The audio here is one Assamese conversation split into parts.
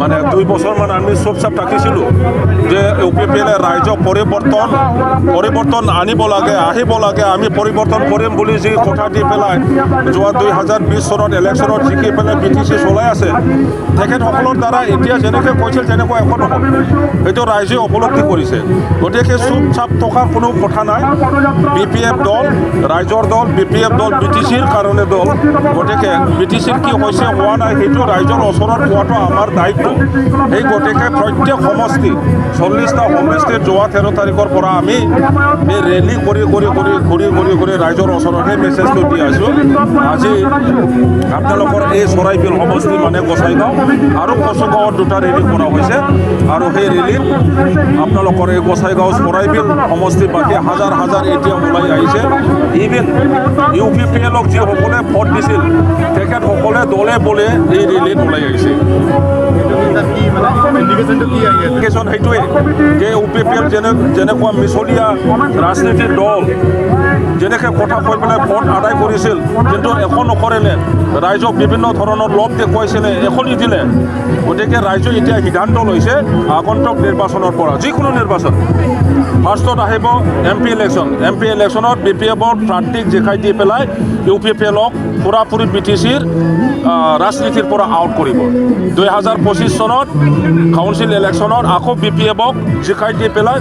মানে 2 বছৰমান আমি চব থাকিছিলোঁ যে UPPL ৰাইজক পৰিৱৰ্তন আনিব লাগে আহিব লাগে আমি পৰিৱৰ্তন কৰিম বুলি যি কথা দি পেলাই যোৱা 2020 চনত ইলেকশ্যনত জিকি পেলাই BTC চলাই আছে তেখেতসকলৰ দ্বাৰা এতিয়া যেনেকৈ কৈছিল তেনেকুৱা একো নহয় সেইটো ৰাইজে উপলব্ধি কৰিছে গতিকে চুপ থকা কোনো কথা নাই BPF দল ৰাইজৰ দল BPF দল BTCৰ কাৰণে দল গতিকে BTCৰ কি হৈছে হোৱা নাই সেইটো ৰাইজৰ ওচৰত পোৱাটো আমাৰ দায়িত্ব এই গতিকে প্ৰত্যেক সমষ্টি 40টা সমষ্টিত যোৱা 13 তাৰিখৰ পৰা আমি এই ৰেলী কৰি ৰাইজৰ ওচৰতে মেছেজটো দি আছোঁ আজি আপোনালোকৰ এই চৰাইবিল সমষ্টি মানে গোসাইগাঁও আৰু কচুগাঁৱত 2টা ৰেলী কৰা হৈছে আৰু সেই ৰেলীত আপোনালোকৰ এই গোসাইগাঁও চৰাইবিল সমষ্টি বাকী হাজাৰ এতিয়া ওলাই আহিছে ইভেন UPPLক যিসকলে ভোট দিছিল তেখেতসকলে দলে বলে এই ৰেলীত ওলাই আহিছে সেইটোৱে যে UPPL যেনেকুৱা মিছলীয়া ৰাজনীতিৰ দল যেনেকৈ কথা কৈ পেলাই ভোট আদায় কৰিছিল কিন্তু একো নকৰিলে ৰাইজক বিভিন্ন ধৰণৰ লোভ দেখুৱাইছিলে একো নিদিলে গতিকে ৰাইজে এতিয়া সিদ্ধান্ত লৈছে আগন্তুক নিৰ্বাচনৰ পৰা যিকোনো নিৰ্বাচন ফাৰ্ষ্টত আহিব MP ইলেকশ্যনত BPFৰ প্ৰাৰ্থীক জিকাই দি পেলাই UPPLক পুৰাপুৰি BTCৰ ৰাজনীতিৰ পৰা আউট কৰিব 2025 চনত কাউন্সিল ইলেকশ্যনত আকৌ BPFক জিকাই দি পেলাই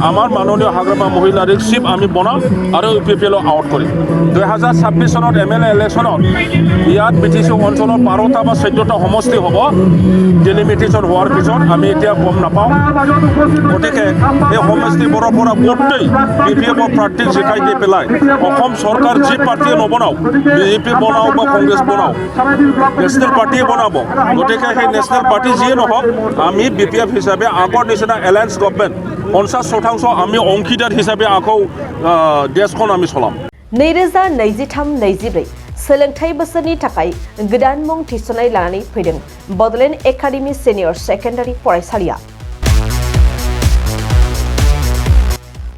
আমাৰ মাননীয় হাগ্ৰামা মহিলাৰীক চিফ আমি বনাম আৰু UPPLক আউট কৰিম 2026 চনত MLA ইলেকশ্যনত ইয়াত BTC অঞ্চলৰ 12টা বা 14টা সমষ্টি হ'ব ডিলিমিটেশ্যন হোৱাৰ পিছত আমি এতিয়া গম নাপাওঁ গতিকে এই সমষ্টিবোৰৰ পৰা গোটেই BPFৰ প্ৰাৰ্থীক জিকাই দি পেলাই অসম চৰকাৰ যি পাৰ্টীয়ে নবনাওক BJP বনাওক বা কংগ্ৰেছ বনাওক নেশ্যনেল পাৰ্টীয়ে বনাব গতিকে সেই নেশ্যনেল পাৰ্টি যিয়ে নহওক আমি BPF হিচাপে আগৰ নিচিনা এলায়েন্স গভৰ্ণমেণ্ট 50% আমি অংশীদাৰ হিচাপে আকৌ দেশখন আমি চলাম 2023-24 सोलोंथाइ बोसोरनि थाखाय गोदान मुं थिसननाय लानानै फैदों बडलेण्ड एकाडेमि सिनियर सेकेन्डारि फरायसालिया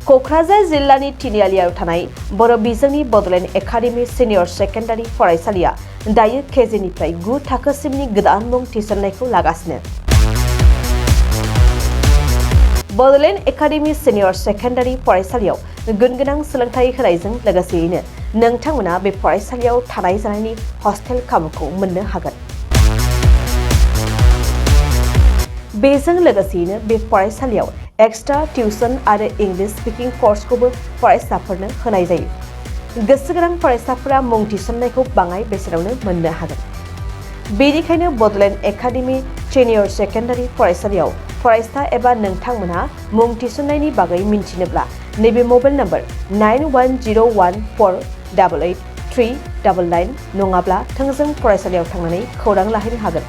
क'क्राझार जिल्लानि तिनिआलियाव थानाय बर' बिजोंनि बडलेण्ड एकाडेमि सिनियर सेकेन्डारि फरायसालिया दायो केजिनिफ्राय 9 थाखोसिमनि गोदान मुं थिसननायखौ लागासिनो बडलेण्ड एकाडेमि सिनियर सेकेन्डारि फरायसालियाव गुनगोनां सोलोंथाइ होनायजों लोगोसेयैनो नोंथांमोना बे फरायसालियाव थानाय जानायनि हस्टेल खाबुखौ मोननो हागोन बेजों लोगोसेयैनो बे फरायसालियाव एक्सट्रा टिउसन आरो इंलिश स्पीकिंग कर्सखौबो फरायसाफोरनो होनाय जायो गोसो गोनां फरायसाफोरा मुं थिसननायखौ बाङाय बेसेनावनो मोननो हागोन बेनिखायनो बडलेण्ड एकाडेमि सिनियर सेकेन्डारि फरायसालियाव फरायसा एबा नोंथांमोना मुं थिसननायनि बागै मिन्थिनोब्ला नैबे मबाइल नम्बर 9101488399 नङाब्ला थोंजों फरायसालियाव थांनानै खौरां लाहैनो हागोन